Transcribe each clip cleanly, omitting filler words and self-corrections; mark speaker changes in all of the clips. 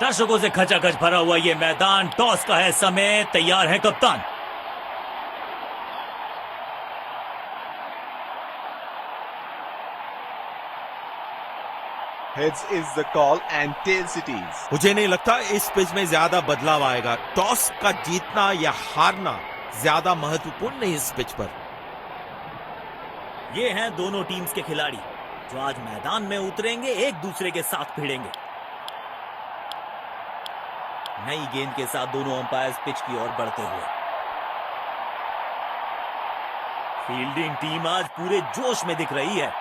Speaker 1: दर्शकों से खचाखच भरा हुआ ये मैदान, टॉस का है समय, तैयार है कप्तान।
Speaker 2: Heads is the call and tails it is.
Speaker 3: मुझे नहीं लगता इस पिच में ज्यादा बदलाव आएगा। टॉस का जीतना या हारना ज्यादा महत्वपूर्ण नहीं इस पिच पर।
Speaker 1: ये हैं दोनों टीम्स के खिलाड़ी जो आज मैदान में उतरेंगे, एक दूसरे के साथ भिड़ेंगे। नई गेंद के साथ दोनों अंपायर्स पिच की ओर बढ़ते हुए। फील्डिंग टीम आज पूरे जोश में दिख रही है।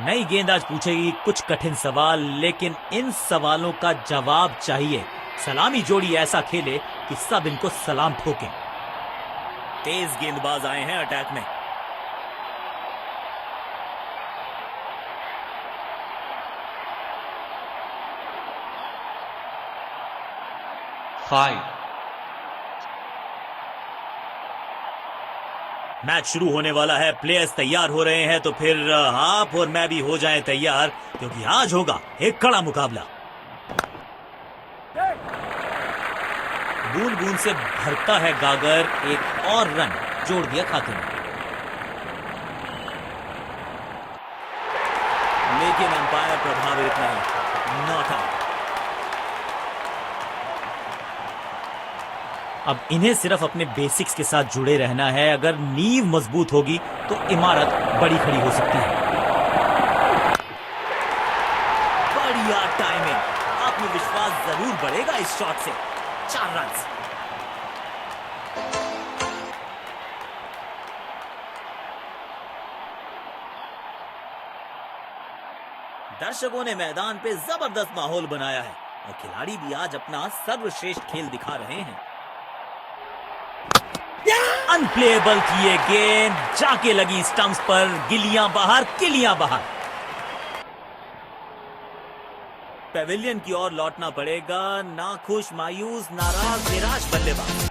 Speaker 1: नई गेंद आज पूछेगी कुछ कठिन सवाल, लेकिन इन सवालों का जवाब चाहिए। सलामी जोड़ी ऐसा खेले कि सब इनको सलाम ठोकें। तेज गेंदबाज आए हैं अटैक में। मैच शुरू होने वाला है, प्लेयर्स तैयार हो रहे हैं, तो फिर आप और मैं भी हो जाएं तैयार, क्योंकि आज होगा एक कड़ा मुकाबला। बूंद बूंद से भरता है गागर, एक और रन जोड़ दिया खाते में। लेकिन अंपायर प्रभावित नहीं, नॉट आउट। अब इन्हें सिर्फ अपने बेसिक्स के साथ जुड़े रहना है। अगर नींव मजबूत होगी तो इमारत बड़ी खड़ी हो सकती है। बढ़िया टाइमिंग, आत्मविश्वास जरूर बढ़ेगा इस शॉट से। 4 रन। दर्शकों ने मैदान पे जबरदस्त माहौल बनाया है और खिलाड़ी भी आज अपना सर्वश्रेष्ठ खेल दिखा रहे हैं। अनप्लेएबल की ये गेंद जाके लगी स्टंप्स पर, गिलियां बाहर, किलियां बाहर। पेविलियन की ओर लौटना पड़ेगा। नाखुश, मायूस, नाराज, निराश बल्लेबाज।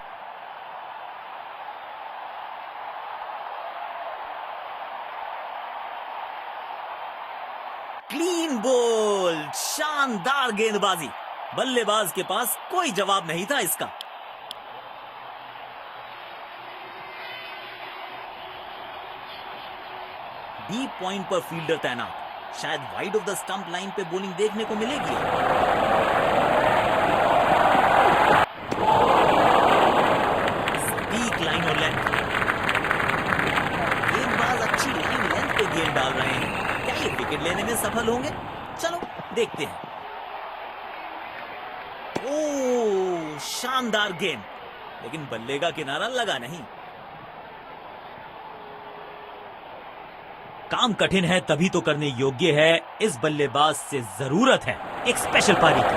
Speaker 1: क्लीन बोल्ड, शानदार गेंदबाजी। बल्लेबाज के पास कोई जवाब नहीं था इसका। डीप पॉइंट पर फील्डर तैनात, शायद wide of the stump line पे बॉलिंग देखने को मिलेगी। सटीक लाइन और लेंथ, गेंदबाज अच्छी लाइन लेंथ पे गेंद डाल रहे हैं। क्या ये विकेट लेने में सफल होंगे? चलो देखते हैं। ओह, शानदार गेंद, लेकिन बल्ले का किनारा लगा नहीं। काम कठिन है तभी तो करने योग्य है। इस बल्लेबाज से जरूरत है एक स्पेशल पारी की।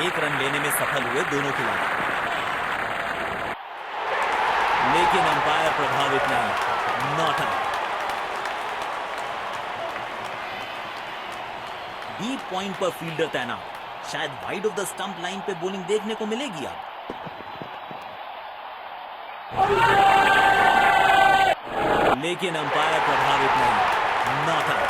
Speaker 1: एक रन लेने में सफल हुए दोनों खिलाड़ी, लेकिन अंपायर प्रभावित नहीं, नॉट आउट। डीप पॉइंट पर फील्डर तैनात, शायद wide of the stump line पे बॉलिंग देखने को मिलेगी। अब लेकिन अंपायर प्रभावित नहीं, नॉट आउट।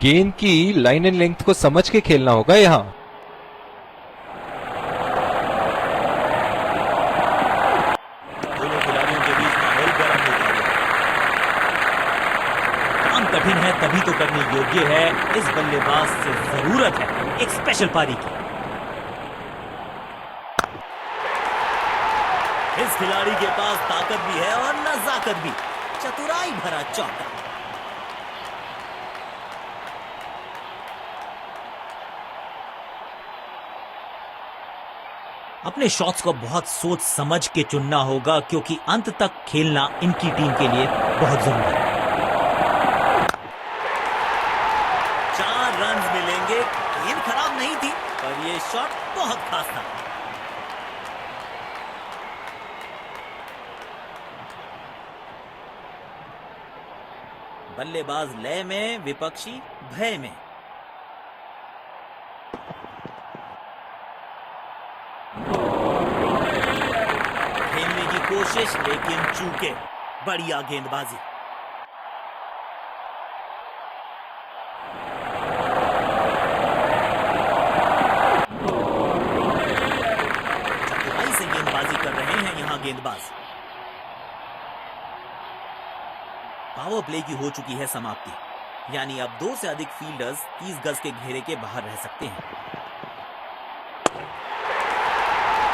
Speaker 4: गेंद की लाइन एंड लेंथ को समझ के खेलना होगा यहाँ।
Speaker 1: दोनों खिलाड़ियों के बीच माहौल गर्म होता है। काम कठिन है तभी तो करने योग्य है। इस बल्लेबाज से जरूरत है एक स्पेशल पारी की। इस खिलाड़ी के पास ताकत भी है और नजाकत भी। चतुराई भरा चौका। अपने शॉट्स को बहुत सोच समझ के चुनना होगा, क्योंकि अंत तक खेलना इनकी टीम के लिए बहुत जरूरी है। 4 रन मिलेंगे। गेंद खराब नहीं थी, पर यह शॉट बहुत खास था। बल्लेबाज लय में, विपक्षी भय में। खेलने की कोशिश लेकिन चूके। बढ़िया गेंदबाजी। चतुराई से गेंदबाजी कर रहे हैं यहां गेंदबाज। पावर प्ले की हो चुकी है समाप्ति, यानी अब 2 से अधिक फील्डर्स 30 गज के घेरे के बाहर रह सकते हैं।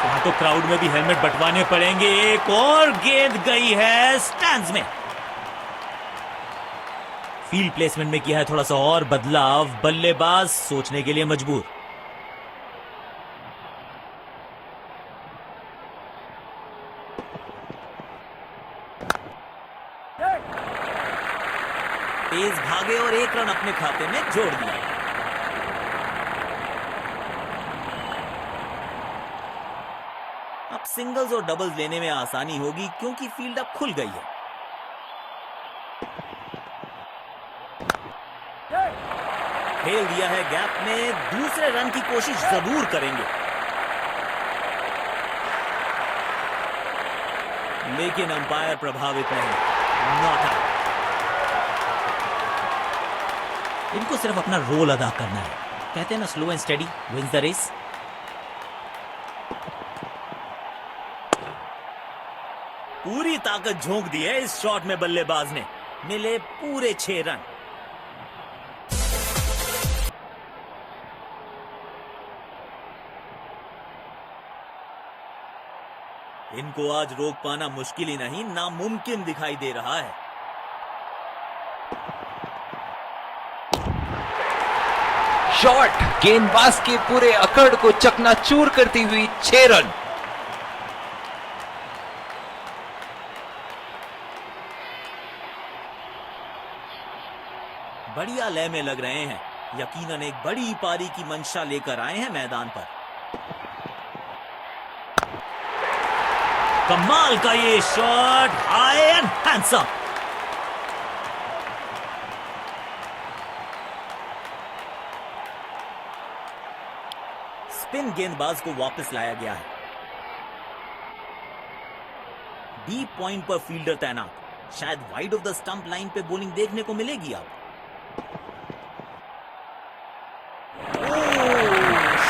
Speaker 1: वहां तो क्राउड में भी हेलमेट बंटवाने पड़ेंगे। एक और गेंद गई है स्टैंड्स में। फील्ड प्लेसमेंट में किया है थोड़ा सा और बदलाव। बल्लेबाज सोचने के लिए मजबूर। तेज भागे और 1 रन अपने खाते में जोड़ दिया। अब सिंगल्स और डबल्स लेने में आसानी होगी क्योंकि फील्ड अब खुल गई है। खेल दिया है गैप में। दूसरे रन की कोशिश जरूर करेंगे, लेकिन अंपायर प्रभावित नहीं। Not out. इनको सिर्फ अपना रोल अदा करना है। कहते हैं ना, slow and steady wins the race. पूरी ताकत झोंक दी है इस शॉट में बल्लेबाज ने। मिले पूरे 6 रन। इनको आज रोक पाना मुश्किल ही नहीं, नामुमकिन दिखाई दे रहा है।
Speaker 4: शॉट गेंदबाज के पूरे अकड़ को चकनाचूर करती हुई 6 रन।
Speaker 1: बढ़िया लय में लग रहे हैं। यकीनन एक बड़ी पारी की मंशा लेकर आए हैं मैदान पर। कमाल का ये shot, high and handsome. Spin गेंदबाज को वापस लाया गया है। डीप पॉइंट पर फील्डर तैनात। शायद wide of the stump line पे बॉलिंग देखने को मिलेगी अब।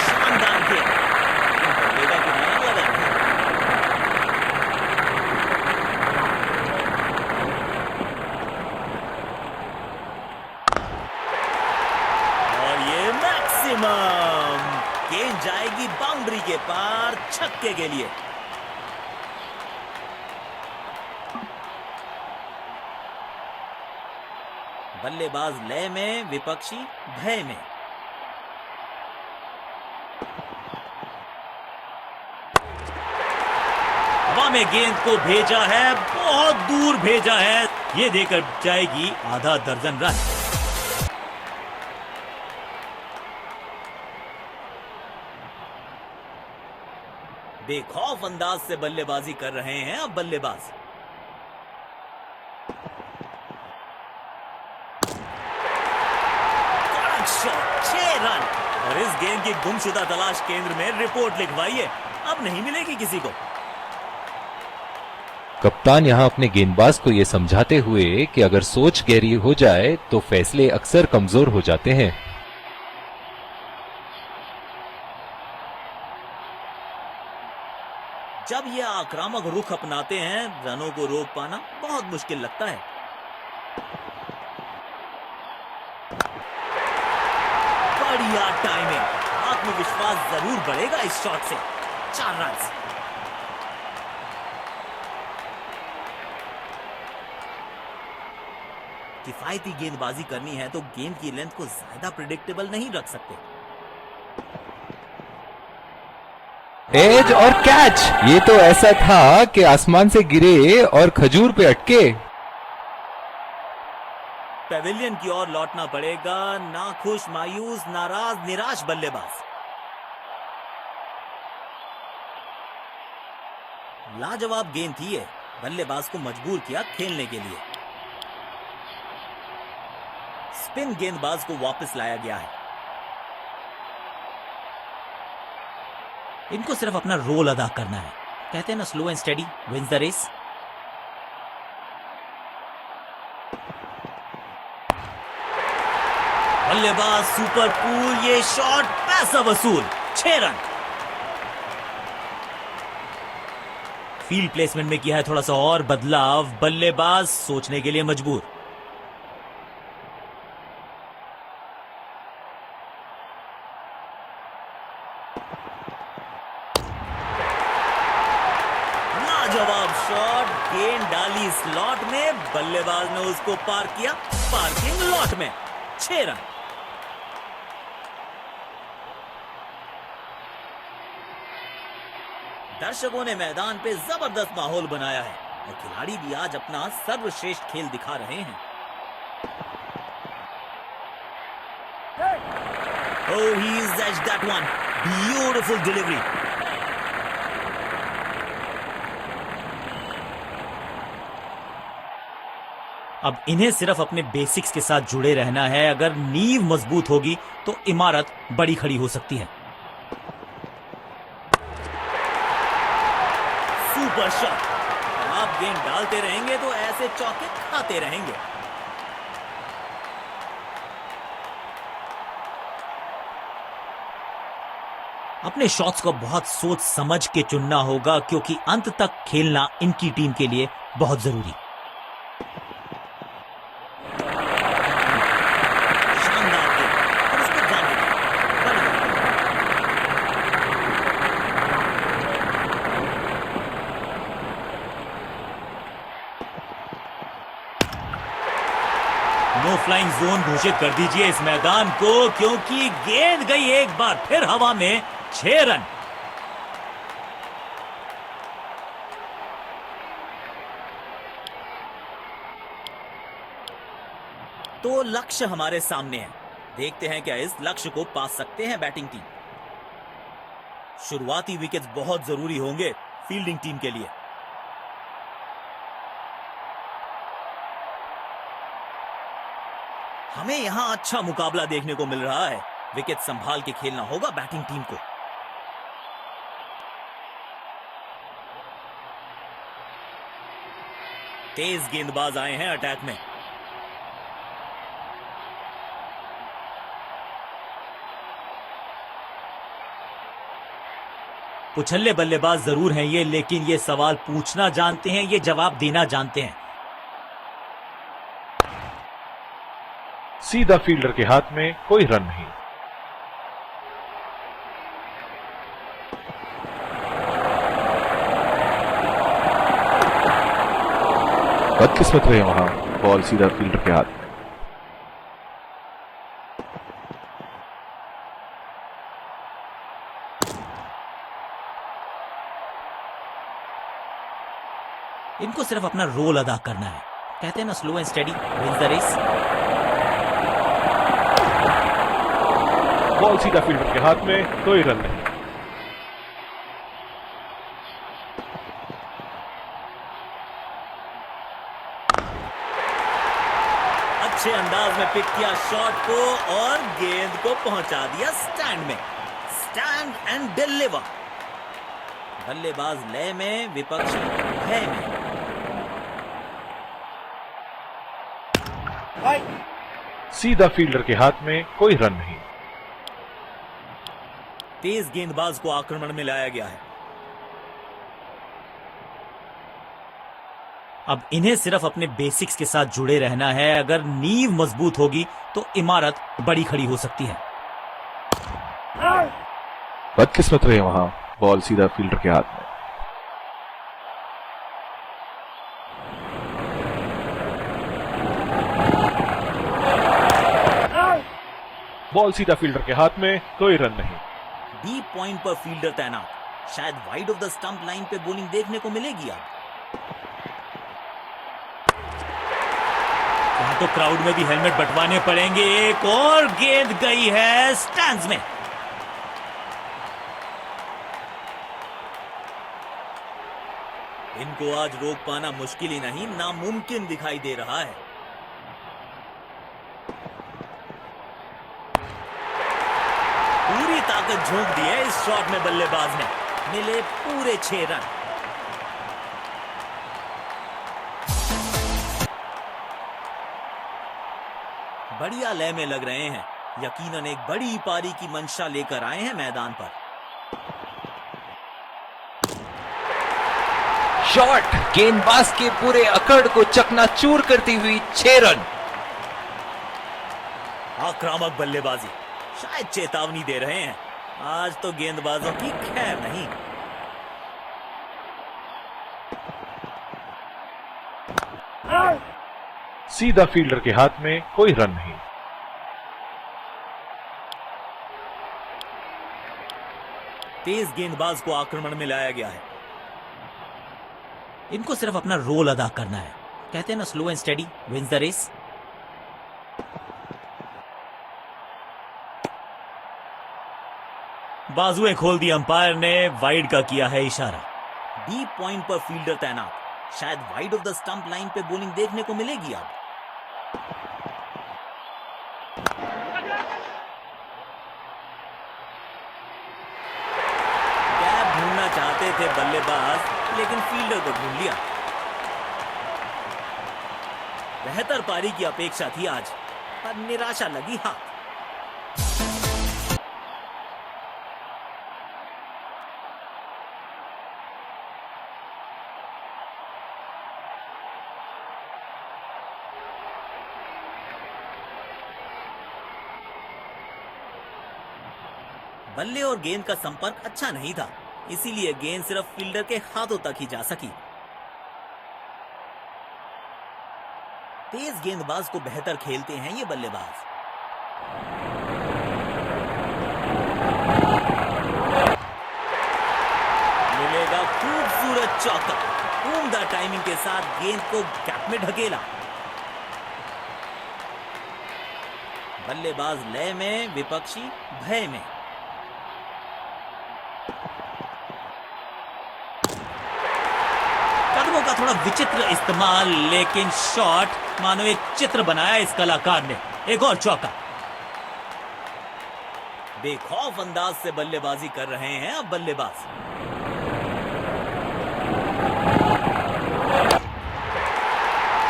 Speaker 1: शानदार गेंद। बल्लेबाज को नया लगा है। और ये मैक्सिमम। गेंद जाएगी बाउंड्री के पार, छक्के के लिए। बल्लेबाज लय में, विपक्षी भय में। हवा में गेंद को भेजा है, बहुत दूर भेजा है। ये देकर जाएगी आधा दर्जन रन। बेखौफ अंदाज से बल्लेबाजी कर रहे हैं अब बल्लेबाज। कड़क शॉट, 6 रन। और इस गेंद की गुमशुदा तलाश केंद्र में रिपोर्ट लिखवाइए, अब नहीं मिलेगी किसी को।
Speaker 4: कप्तान यहां अपने गेंदबाज को यह समझाते हुए कि अगर सोच गहरी हो जाए तो फैसले अक्सर कमजोर हो जाते हैं।
Speaker 1: जब ये आक्रामक रुख अपनाते हैं, रनों को रोक पाना बहुत मुश्किल लगता है। बढ़िया टाइमिंग। आत्मविश्वास जरूर बढ़ेगा इस शॉट से। 4 रन। किफायती गेंदबाजी करनी है तो गेंद की लेंथ को ज्यादा प्रिडिक्टेबल नहीं रख सकते।
Speaker 4: एज और कैच, ये तो ऐसा था कि आसमान से गिरे और खजूर पे अटके।
Speaker 1: पेविलियन की ओर लौटना पड़ेगा। नाखुश, मायूस, नाराज, निराश बल्लेबाज। लाजवाब गेंद थी ये। बल्लेबाज को मजबूर किया खेलने के लिए। स्पिन गेंदबाज को वापस लाया गया है। इनको सिर्फ अपना रोल अदा करना है। कहते हैं ना, slow and steady wins the race. बल्लेबाज सुपर कूल, ये शॉट पैसा वसूल, 6 रन। फील्ड प्लेसमेंट में किया है थोड़ा सा और बदलाव, बल्लेबाज सोचने के लिए मजबूर। लाजवाब शॉट, गेंद डाली स्लॉट में, बल्लेबाज ने उसको पार किया पार्किंग लॉट में, 6 रन। दर्शकों ने मैदान पे जबरदस्त माहौल बनाया है और खिलाड़ी भी आज अपना सर्वश्रेष्ठ खेल दिखा रहे हैं। Oh, he's edged that one. Beautiful delivery. अब इन्हें सिर्फ अपने बेसिक्स के साथ जुड़े रहना है। अगर नींव मजबूत होगी तो इमारत बड़ी खड़ी हो सकती है। Super shot. आप गेंद डालते रहेंगे तो ऐसे चौके खाते रहेंगे। अपने शॉट्स को बहुत सोच समझ के चुनना होगा, क्योंकि अंत तक खेलना इनकी टीम के लिए बहुत जरूरी। शानदार गेंद, और उसको जाने दिया। नो फ्लाइंग जोन घोषित कर दीजिए इस मैदान को, क्योंकि गेंद गई एक बार फिर हवा में, 6 रन। तो लक्ष्य हमारे सामने है। देखते हैं क्या इस लक्ष्य को पा सकते हैं बैटिंग टीम। शुरुआती विकेट्स बहुत जरूरी होंगे फील्डिंग टीम के लिए। हमें यहां अच्छा मुकाबला देखने को मिल रहा है। विकेट संभाल के खेलना होगा बैटिंग टीम को। तेज गेंदबाज आए हैं अटैक में। उछल्ले बल्लेबाज जरूर हैं ये, लेकिन ये सवाल पूछना जानते हैं, ये जवाब देना जानते हैं।
Speaker 5: सीधा फील्डर के हाथ में, कोई रन नहीं। बदकिस्मत रहे वहां, बॉल सीधा फील्डर के हाथ में।
Speaker 1: इनको सिर्फ अपना रोल अदा करना है। कहते हैं ना, slow and steady wins the race.
Speaker 5: Ball सीधा फील्डर के हाथ में, कोई रन नहीं।
Speaker 1: अच्छे अंदाज में पिक किया शॉट को और गेंद को पहुंचा दिया स्टैंड में। Stand and deliver. बल्लेबाज लय में, विपक्ष भय में।
Speaker 5: सीधा फील्डर के हाथ में, कोई रन नहीं।
Speaker 1: तेज गेंदबाज को आक्रमण में लाया गया है। अब इन्हें सिर्फ अपने बेसिक्स के साथ जुड़े रहना है। अगर नींव मजबूत होगी तो इमारत बड़ी खड़ी हो सकती है।
Speaker 5: बदकिस्मत रहे वहां, बॉल सीधा फील्डर के हाथ में। बॉल सीधा फील्डर के हाथ में, कोई रन नहीं।
Speaker 1: डीप पॉइंट पर फील्डर तैनात। शायद wide of the stump line पे बॉलिंग देखने को मिलेगी अब। यहां तो क्राउड में भी हेलमेट बंटवाने पड़ेंगे। एक और गेंद गई है स्टैंड्स में। इनको आज रोक पाना मुश्किल ही नहीं, नामुमकिन दिखाई दे रहा है। ताकत झोंक दी है इस शॉट में बल्लेबाज ने। मिले पूरे 6 रन। बढ़िया लय में लग रहे हैं, यकीनन एक बड़ी पारी की मंशा लेकर आए हैं मैदान पर।
Speaker 4: शॉट गेंदबाज के पूरे अकड़ को चकनाचूर करती हुई 6 रन।
Speaker 1: आक्रामक बल्लेबाजी, शायद चेतावनी दे रहे हैं, आज तो गेंदबाजों की खैर नहीं।
Speaker 5: सीधा फील्डर के हाथ में, कोई रन नहीं।
Speaker 1: तेज गेंदबाज को आक्रमण में लाया गया है। इनको सिर्फ अपना रोल अदा करना है। कहते हैं ना, slow and steady wins the race. बाजुएं खोल दी अंपायर ने, वाइड का किया है इशारा। डीप पॉइंट पर फील्डर तैनात, शायद wide of the stump line पे बॉलिंग देखने को मिलेगी अब। गैप ढूंढना चाहते थे बल्लेबाज, लेकिन फील्डर को ढूंढ लिया। बेहतर पारी की अपेक्षा थी आज, पर निराशा लगी हाथ। बल्ले और गेंद का संपर्क अच्छा नहीं था, इसीलिए गेंद सिर्फ फील्डर के हाथों तक ही जा सकी। तेज गेंदबाज को बेहतर खेलते हैं ये बल्लेबाज। मिलेगा खूबसूरत चौका, उम्दा टाइमिंग के साथ गेंद को गैप में ढकेला। बल्लेबाज लय में, विपक्षी भय में। कदमों का थोड़ा विचित्र इस्तेमाल, लेकिन शॉट मानो एक चित्र बनाया इस कलाकार ने। एक और चौका। बेखौफ अंदाज से बल्लेबाजी कर रहे हैं अब बल्लेबाज।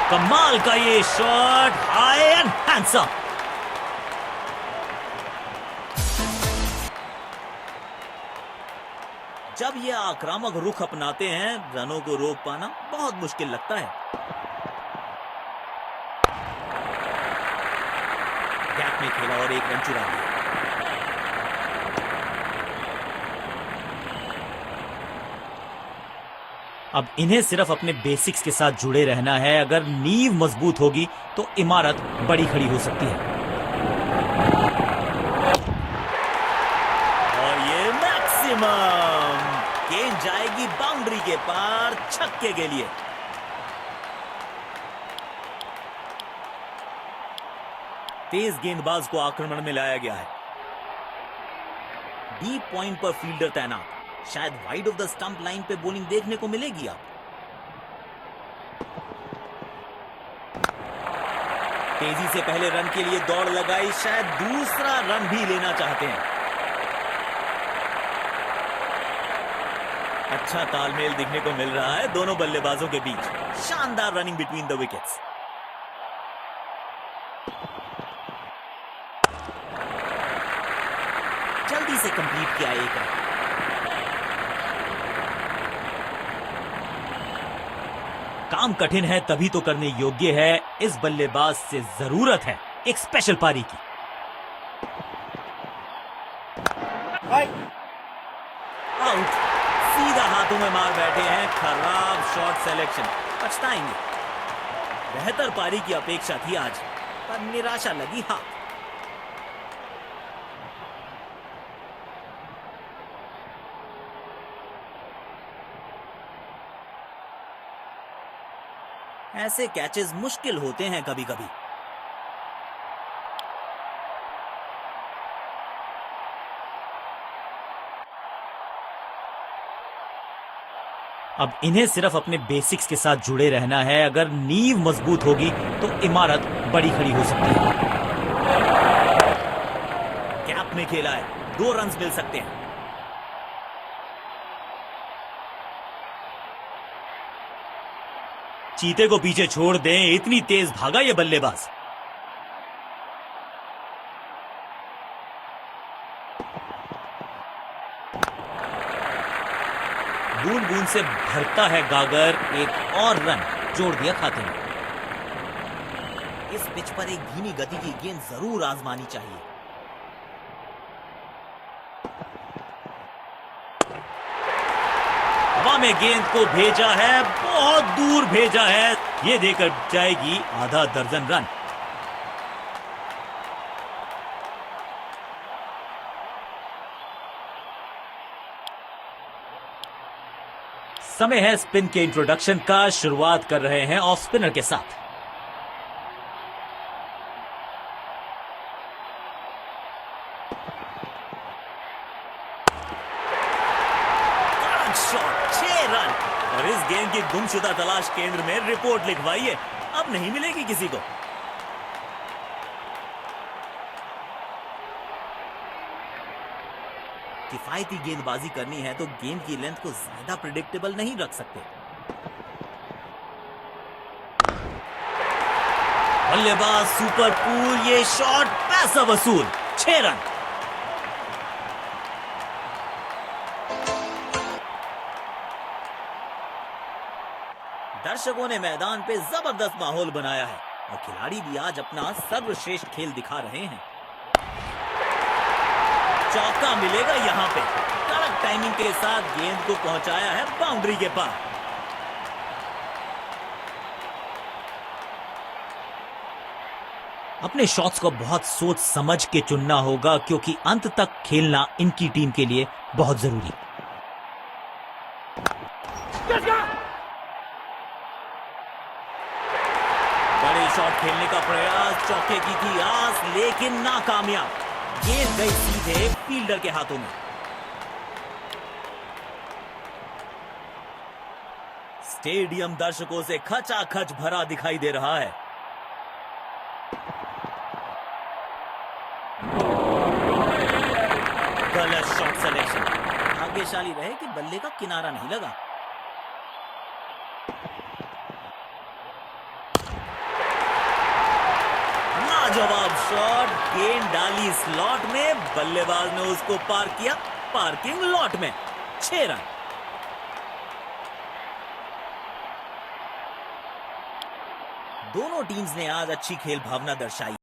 Speaker 1: कमाल का ये शॉट, हाई एंड हैंडसम। जब ये आक्रामक रुख अपनाते हैं, रनों को रोक पाना बहुत मुश्किल लगता है। गैप में खेला और 1 रन चुरा लिया। अब इन्हें सिर्फ अपने बेसिक्स के साथ जुड़े रहना है। अगर नींव मजबूत होगी तो इमारत बड़ी खड़ी हो सकती है। और ये मैक्सिमम, गेंद जाएगी बाउंड्री के पार, छक्के के लिए। तेज गेंदबाज को आक्रमण में लाया गया है। डीप पॉइंट पर फील्डर तैनात, शायद wide of the stump line पे बॉलिंग देखने को मिलेगी अब। तेजी से पहले रन के लिए दौड़ लगाई, शायद दूसरा रन भी लेना चाहते हैं। अच्छा तालमेल दिखने को मिल रहा है दोनों बल्लेबाजों के बीच। शानदार रनिंग बिटवीन द विकेट्स। जल्दी से कंप्लीट किया 1 रन। काम कठिन है तभी तो करने योग्य है। इस बल्लेबाज से जरूरत है एक स्पेशल पारी की। आउट, सीधा हाथों में मार बैठे हैं। खराब शॉट सिलेक्शन, पछताएंगे। बेहतर पारी की अपेक्षा थी आज, पर निराशा लगी हाथ। ऐसे कैचेस मुश्किल होते हैं कभी कभी। अब इन्हें सिर्फ अपने बेसिक्स के साथ जुड़े रहना है। अगर नींव मजबूत होगी तो इमारत बड़ी खड़ी हो सकती है। गैप में खेला है, 2 रन मिल सकते हैं। चीते को पीछे छोड़ दें, इतनी तेज भागा ये बल्लेबाज। बूंद बूंद से भरता है गागर, एक और रन जोड़ दिया खाते में। इस पिच पर एक धीमी गति की गेंद जरूर आजमानी चाहिए। हवा में गेंद को भेजा है, बहुत दूर भेजा है, ये देकर जाएगी आधा दर्जन रन। समय है स्पिन के इंट्रोडक्शन का। शुरुआत कर रहे हैं ऑफ स्पिनर के साथ। Shot, 6 run. और इस गेंद की गुमशुदा तलाश केंद्र में रिपोर्ट लिखवाइए, अब नहीं मिलेगी किसी को। किफायती गेंदबाजी करनी है तो गेंद की लेंथ को ज्यादा प्रिडिक्टेबल नहीं रख सकते। बल्लेबाज सुपर कूल, ये शॉट पैसा वसूल, 6 रन। दर्शकों ने मैदान पे जबरदस्त माहौल बनाया है और खिलाड़ी भी आज अपना सर्वश्रेष्ठ खेल दिखा रहे हैं। चौका मिलेगा यहां पे। कड़क टाइमिंग के साथ गेंद को पहुंचाया है बाउंड्री के पार। अपने शॉट्स को बहुत सोच समझ के चुनना होगा, क्योंकि अंत तक खेलना इनकी टीम के लिए बहुत जरूरी। बड़े शॉट खेलने का प्रयास, चौके की थी आस, लेकिन नाकामयाब। गेंद गई सीधे फील्डर के हाथों में। स्टेडियम दर्शकों से खचाखच भरा दिखाई दे रहा है। गलत शॉट सिलेक्शन। भाग्यशाली रहे कि बल्ले का किनारा नहीं लगा। लाजवाब शॉट, गेंद डाली स्लॉट में, बल्लेबाज ने उसको पार किया पार्किंग लॉट में। 6 रन। दोनों टीम्स ने आज अच्छी खेल भावना दर्शाई।